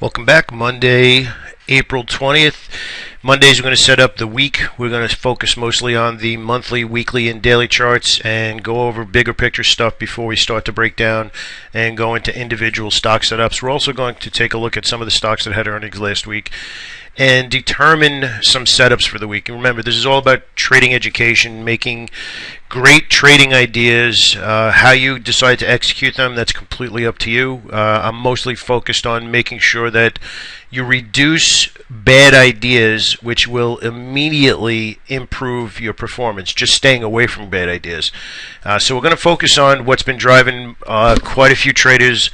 Welcome back. Monday, April 20th. Mondays we're going to set up the week. We're going to focus mostly on the monthly, weekly, and daily charts and go over bigger picture stuff before we start to break down and go into individual stock setups. We're also going to take a look at some of the stocks that had earnings last week and determine some setups for the week. And remember, this is all about trading education, making great trading ideas. How you decide to execute them, that's completely up to you. I'm mostly focused on making sure that you reduce bad ideas, which will immediately improve your performance, just staying away from bad ideas. So we're going to focus on what's been driving quite a few traders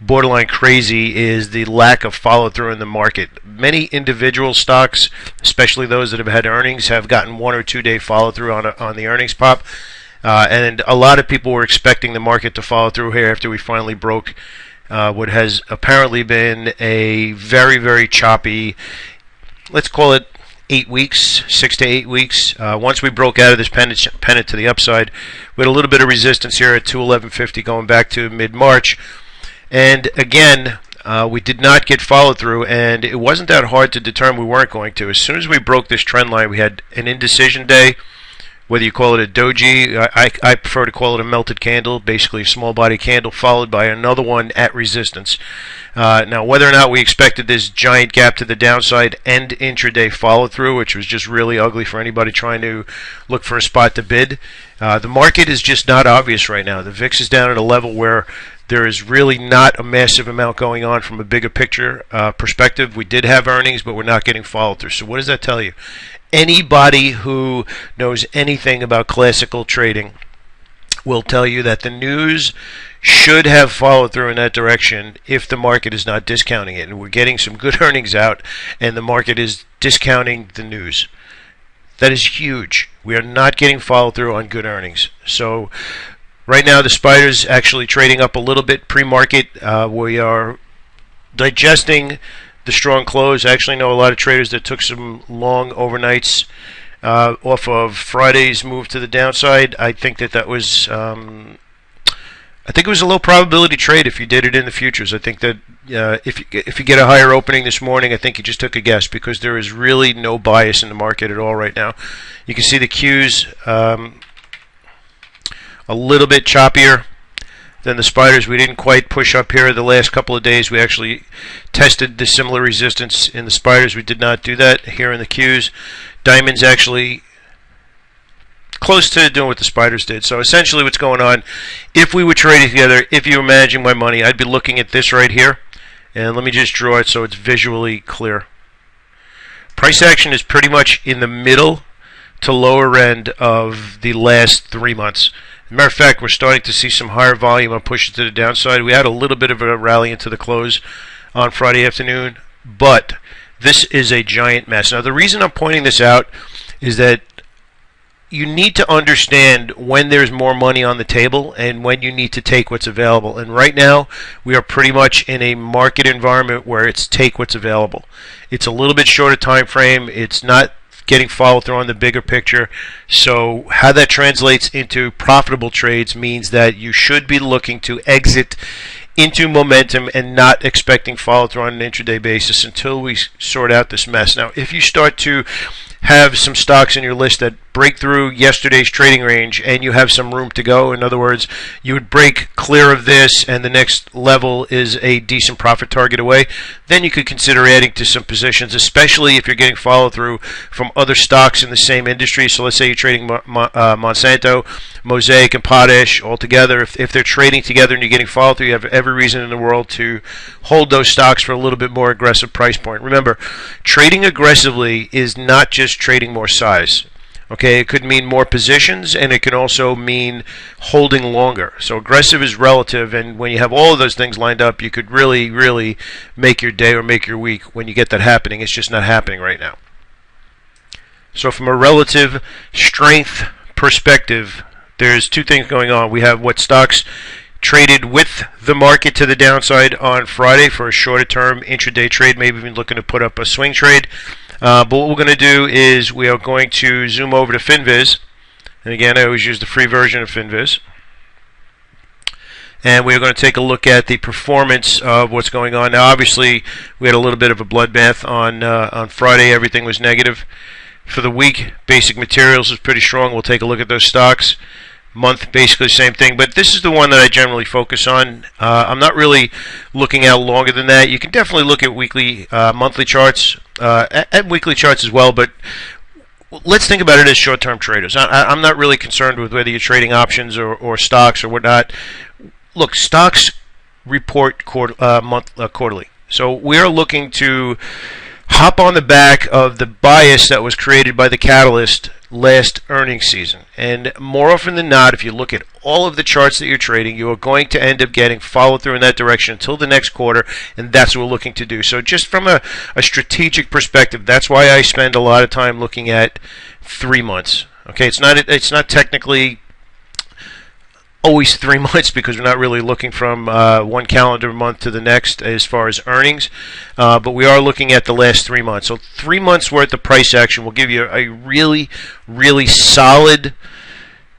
borderline crazy is the lack of follow-through in the market. Many individual stocks, especially those that have had earnings, have gotten 1 or 2 day follow-through on the earnings pop. And a lot of people were expecting the market to follow through here after we finally broke what has apparently been a very, very choppy, let's call it 8 weeks, 6 to 8 weeks. Once we broke out of this pennant to the upside, we had a little bit of resistance here at 211.50 going back to mid-March. And again, we did not get follow through, and it wasn't that hard to determine we weren't going to. As soon as we broke this trend line, we had an indecision day. Whether you call it a doji, I prefer to call it a melted candle, basically a small body candle followed by another one at resistance. Now, whether or not we expected this giant gap to the downside and intraday follow through, which was just really ugly for anybody trying to look for a spot to bid, the market is just not obvious right now. The VIX is down at a level where there is really not a massive amount going on from a bigger picture perspective. We did have earnings, but we're not getting follow through. So what does that tell you? Anybody who knows anything about classical trading will tell you that the news should have followed through in that direction if the market is not discounting it. And we're getting some good earnings out, and the market is discounting the news. That is huge. We are not getting follow through on good earnings. So right now, the spider's actually trading up a little bit pre-market. We are digesting the strong close. I actually know a lot of traders that took some long overnights off of Friday's move to the downside. I think that was I think it was a low probability trade if you did it in the futures. I think that if you get a higher opening this morning, I think you just took a guess because there is really no bias in the market at all right now. You can see the Qs a little bit choppier than the spiders. We didn't quite push up here the last couple of days. We actually tested the similar resistance in the spiders. We did not do that here in the Qs. Diamonds actually close to doing what the spiders did. So essentially what's going on, if we were trading together, if you were managing my money, I'd be looking at this right here. And let me just draw it so it's visually clear. Price action is pretty much in the middle to lower end of the last 3 months. As a matter of fact, we're starting to see some higher volume on pushing to the downside. We had a little bit of a rally into the close on Friday afternoon, but this is a giant mess. Now, the reason I'm pointing this out is that you need to understand when there's more money on the table and when you need to take what's available. And right now, we are pretty much in a market environment where it's take what's available. It's a little bit shorter time frame. It's not getting follow through on the bigger picture. So how that translates into profitable trades means that you should be looking to exit into momentum and not expecting follow through on an intraday basis until we sort out this mess. Now, if you start to have some stocks in your list that break through yesterday's trading range and you have some room to go, in other words, you would break clear of this and the next level is a decent profit target away, then you could consider adding to some positions, especially if you're getting follow through from other stocks in the same industry. So let's say you're trading Monsanto, Mosaic, and Potash all together. If they're trading together and you're getting follow through, you have every reason in the world to hold those stocks for a little bit more aggressive price point. Remember, trading aggressively is not just trading more size. Okay, it could mean more positions, and it can also mean holding longer. So aggressive is relative, and when you have all of those things lined up, you could really, really make your day or make your week when you get that happening. It's just not happening right now. So from a relative strength perspective, there's two things going on. We have what stocks traded with the market to the downside on Friday for a shorter term intraday trade, maybe even looking to put up a swing trade. But what we're going to do is we are going to zoom over to FinViz. And again, I always use the free version of FinViz. and we're going to take a look at the performance of what's going on. Now, obviously, we had a little bit of a bloodbath on Friday. Everything was negative. For the week, basic materials is pretty strong. We'll take a look at those stocks. Month, basically the same thing, but this is the one that I generally focus on. I'm not really looking out longer than that. You can definitely look at weekly, monthly charts, and weekly charts as well, but let's think about it as short-term traders. I'm not really concerned with whether you're trading options or stocks or whatnot. Look, stocks report quarterly, so we're looking to hop on the back of the bias that was created by the catalyst last earnings season. And more often than not, if you look at all of the charts that you're trading, you are going to end up getting follow through in that direction until the next quarter, and that's what we're looking to do. So just from a strategic perspective, that's why I spend a lot of time looking at 3 months. Okay, it's not technically always 3 months because we're not really looking from one calendar month to the next as far as earnings, but we are looking at the last 3 months. So 3 months worth of price action will give you a really, really solid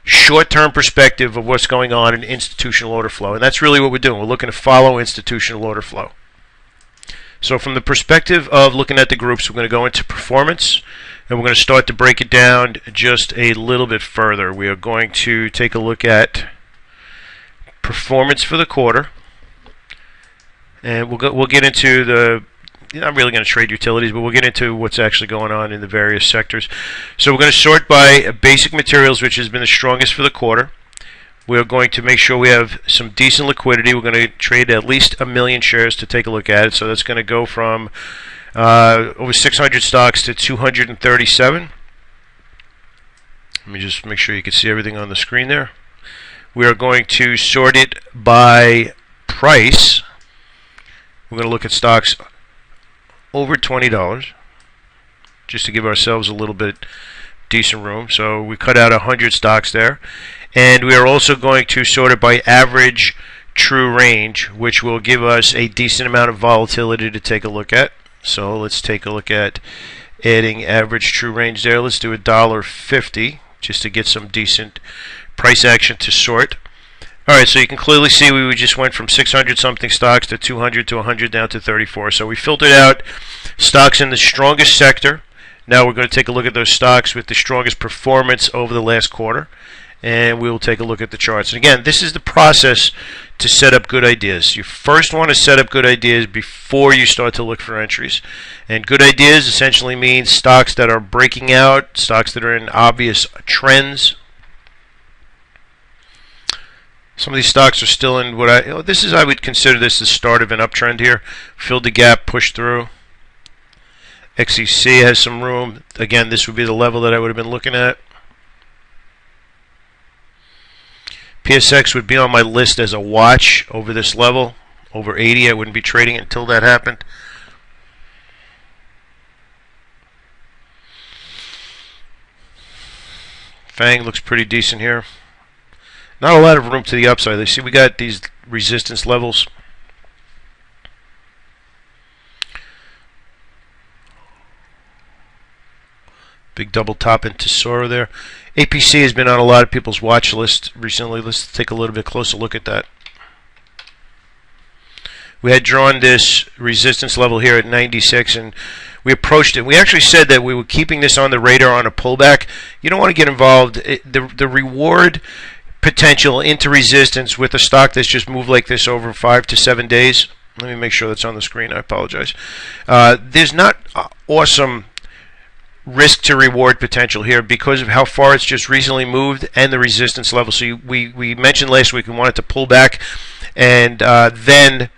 short-term perspective of what's going on in institutional order flow, and that's really what we're doing. We're looking to follow institutional order flow. So from the perspective of looking at the groups, we're going to go into performance, and we're going to start to break it down just a little bit further. We are going to take a look at performance for the quarter, and we'll get into the. I'm really going to trade utilities, but we'll get into what's actually going on in the various sectors. So we're going to sort by basic materials, which has been the strongest for the quarter. We're going to make sure we have some decent liquidity. We're going to trade at least 1 million shares to take a look at it. So that's going to go from over 600 stocks to 237. Let me just make sure you can see everything on the screen there. We are going to sort it by price. We're going to look at stocks over $20 just to give ourselves a little bit decent room. So we cut out 100 stocks there. And we are also going to sort it by average true range, which will give us a decent amount of volatility to take a look at. So let's take a look at adding average true range there. Let's do $1.50 just to get some decent price action to sort. Alright, so you can clearly see we just went from 600 something stocks to 200 to 100 down to 34. So we filtered out stocks in the strongest sector. Now we're going to take a look at those stocks with the strongest performance over the last quarter, and we will take a look at the charts. And again, this is the process to set up good ideas. You first want to set up good ideas before you start to look for entries. And good ideas essentially means stocks that are breaking out, stocks that are in obvious trends. Some of these stocks are still in what I would consider this the start of an uptrend here. Filled the gap, pushed through. XEC has some room. Again, this would be the level that I would have been looking at. PSX would be on my list as a watch over this level. Over 80, I wouldn't be trading it until that happened. FANG looks pretty decent here. Not a lot of room to the upside. You see we got these resistance levels. Big double top into Tesoro there. APC has been on a lot of people's watch list recently. Let's take a little bit closer look at that. We had drawn this resistance level here at 96, and we approached it. We actually said that we were keeping this on the radar on a pullback. You don't want to get involved. The reward potential into resistance with a stock that's just moved like this over 5 to 7 days. Let me make sure that's on the screen. I apologize. There's not awesome risk to reward potential here because of how far it's just recently moved and the resistance level. So we mentioned last week we wanted to pull back and then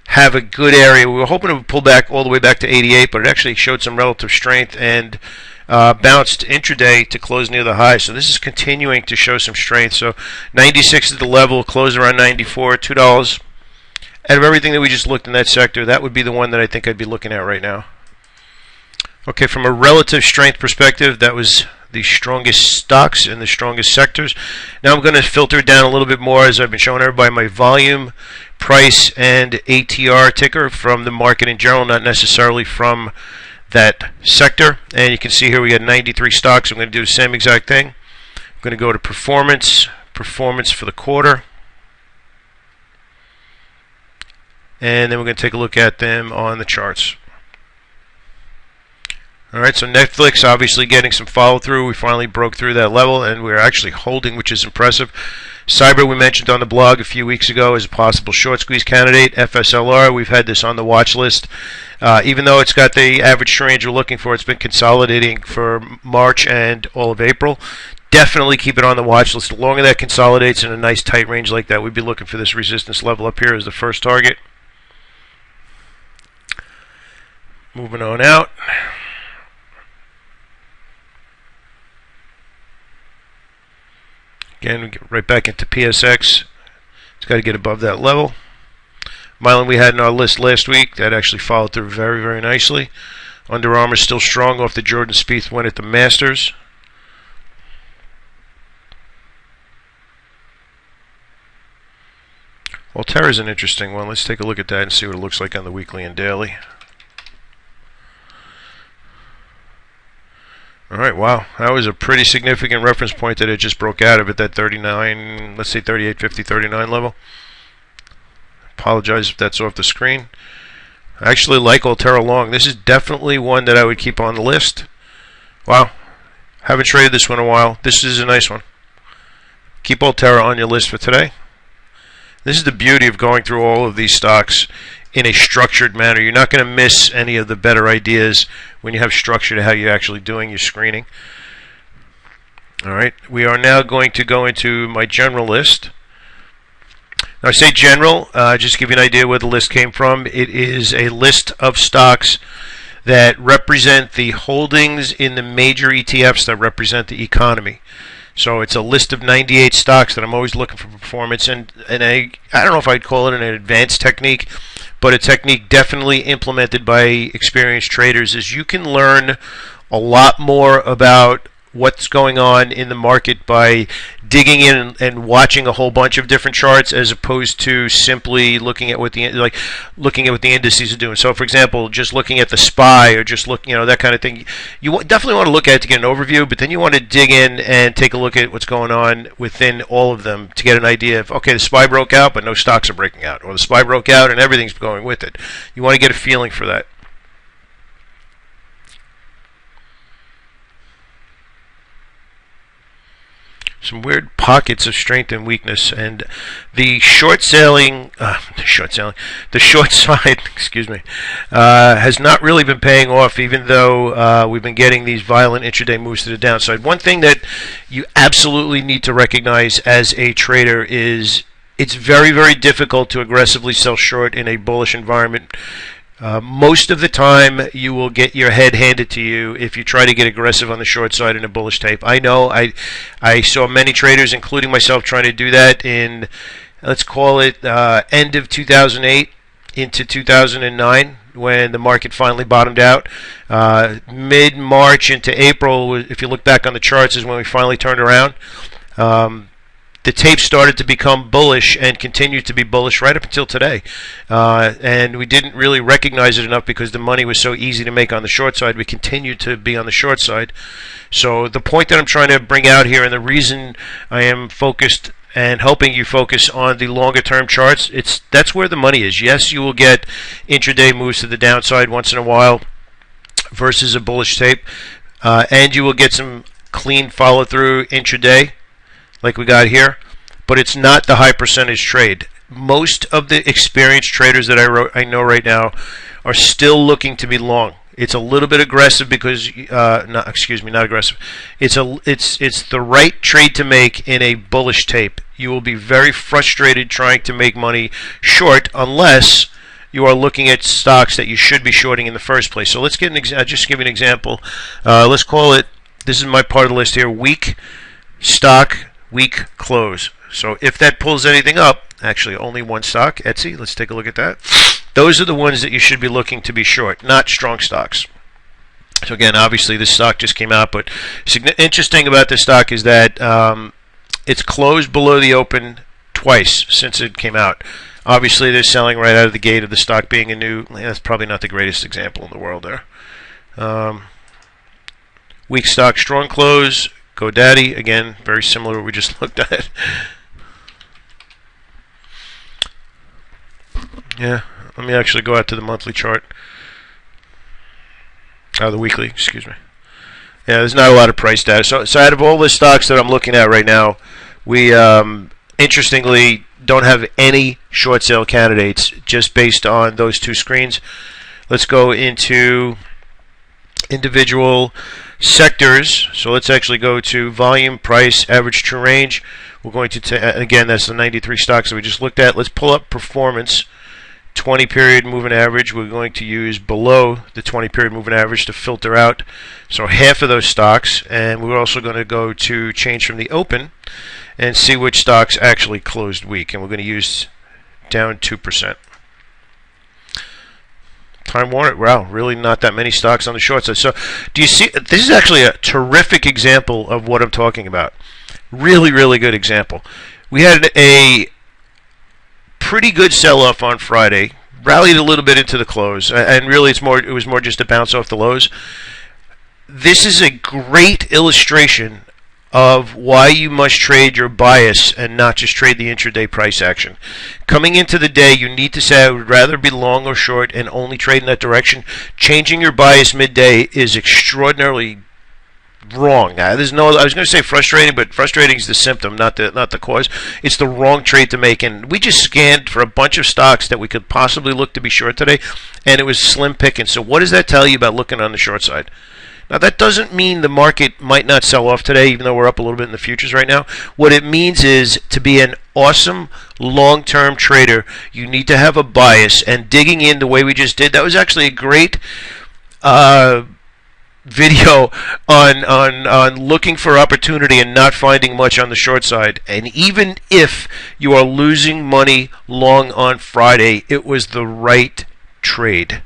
have a good area. We were hoping to pull back all the way back to 88, but it actually showed some relative strength and bounced intraday to close near the high. So this is continuing to show some strength. So 96 is the level, close around 94, $2. Out of everything that we just looked in that sector, that would be the one that I think I'd be looking at right now. Okay, from a relative strength perspective, that was the strongest stocks in the strongest sectors. Now I'm going to filter down a little bit more, as I've been showing everybody, my volume, price, and ATR ticker from the market in general, not necessarily from that sector. And you can see here we got 93 stocks. I'm going to do the same exact thing. I'm going to go to performance for the quarter. and then we're going to take a look at them on the charts. Alright, so Netflix obviously getting some follow through. We finally broke through that level and we're actually holding, which is impressive. Cyber, we mentioned on the blog a few weeks ago, as a possible short squeeze candidate. FSLR, we've had this on the watch list. Even though it's got the average range we're looking for, it's been consolidating for March and all of April. Definitely keep it on the watch list. The longer that consolidates in a nice tight range like that, we'd be looking for this resistance level up here as the first target. Moving on out. Again, we get right back into PSX. It's got to get above that level. Mylan we had in our list last week. That actually followed through very, very nicely. Under Armour still strong off the Jordan Spieth win at the Masters. Altera is an interesting one. Let's take a look at that and see what it looks like on the weekly and daily. Alright, wow. That was a pretty significant reference point that it just broke out of at that 39, let's say 38.50, 39 level. Apologize if that's off the screen. I actually like Altera Long. This is definitely one that I would keep on the list. Wow. Haven't traded this one in a while. This is a nice one. Keep Altera on your list for today. This is the beauty of going through all of these stocks in a structured manner. You're not going to miss any of the better ideas when you have structure to how you're actually doing your screening. Alright, we are now going to go into my general list. Now I say general, just to give you an idea where the list came from. It is a list of stocks that represent the holdings in the major ETFs that represent the economy. So it's a list of 98 stocks that I'm always looking for performance, and I don't know if I'd call it an advanced technique, but a technique definitely implemented by experienced traders is you can learn a lot more about what's going on in the market by digging in and watching a whole bunch of different charts as opposed to simply looking at what the indices are doing. So for example, just looking at the SPY or just that kind of thing, you definitely want to look at it to get an overview, but then you want to dig in and take a look at what's going on within all of them to get an idea of, okay, the SPY broke out but no stocks are breaking out, or the SPY broke out and everything's going with it. You want to get a feeling for that. Some weird pockets of strength and weakness, and the short side, excuse me, has not really been paying off, even though we've been getting these violent intraday moves to the downside. One thing that you absolutely need to recognize as a trader is it's very, very difficult to aggressively sell short in a bullish environment. Most of the time you will get your head handed to you if you try to get aggressive on the short side in a bullish tape. I know I saw many traders, including myself, trying to do that in, let's call it end of 2008 into 2009 when the market finally bottomed out. Mid-March into April, if you look back on the charts, is when we finally turned around. The tape started to become bullish and continued to be bullish right up until today. And we didn't really recognize it enough because the money was so easy to make on the short side. We continued to be on the short side. So the point that I'm trying to bring out here, and the reason I am focused and helping you focus on the longer term charts, that's where the money is. Yes, you will get intraday moves to the downside once in a while versus a bullish tape. And you will get some clean follow through intraday, like we got here, but it's not the high percentage trade. Most of the experienced traders that I know right now are still looking to be long. It's a little bit aggressive because not aggressive. It's the right trade to make in a bullish tape. You will be very frustrated trying to make money short unless you are looking at stocks that you should be shorting in the first place. So let's get just give you an example. Let's call it, this is my part of the list here, weak stock, weak close. So if that pulls anything up, actually only one stock, Etsy, let's take a look at that. Those are the ones that you should be looking to be short, not strong stocks. So again, obviously this stock just came out, but interesting about this stock is that it's closed below the open twice since it came out. Obviously they're selling right out of the gate of the stock being a new, that's probably not the greatest example in the world there. Weak stock, strong close. GoDaddy, again, very similar to what we just looked at. Yeah, Let me actually go out to the monthly chart. The weekly, excuse me. Yeah, there's not a lot of price data. So out of all the stocks that I'm looking at right now, we interestingly don't have any short sale candidates just based on those two screens. Let's go into individual sectors. So let's actually go to volume, price, average true range. We're going to, again, that's the 93 stocks that we just looked at. Let's pull up performance, 20 period moving average. We're going to use below the 20 period moving average to filter out so half of those stocks, and we're also going to go to change from the open and see which stocks actually closed weak, and we're going to use down 2%. Time Warner, wow, really not that many stocks on the short side. So do you see, this is actually a terrific example of what I'm talking about. Really, really good example. We had a pretty good sell-off on Friday, rallied a little bit into the close, and really it was more just a bounce off the lows. This is a great illustration of why you must trade your bias and not just trade the intraday price action. Coming into the day, you need to say, I would rather be long or short and only trade in that direction. Changing your bias midday is extraordinarily wrong. There's no, I was going to say frustrating, but frustrating is the symptom, not the cause. It's the wrong trade to make, and we just scanned for a bunch of stocks that we could possibly look to be short today, and it was slim picking. So what does that tell you about looking on the short side? Now, that doesn't mean the market might not sell off today, even though we're up a little bit in the futures right now. What it means is, to be an awesome long-term trader, you need to have a bias, and digging in the way we just did, that was actually a great video on looking for opportunity and not finding much on the short side. And even if you are losing money long on Friday, it was the right trade.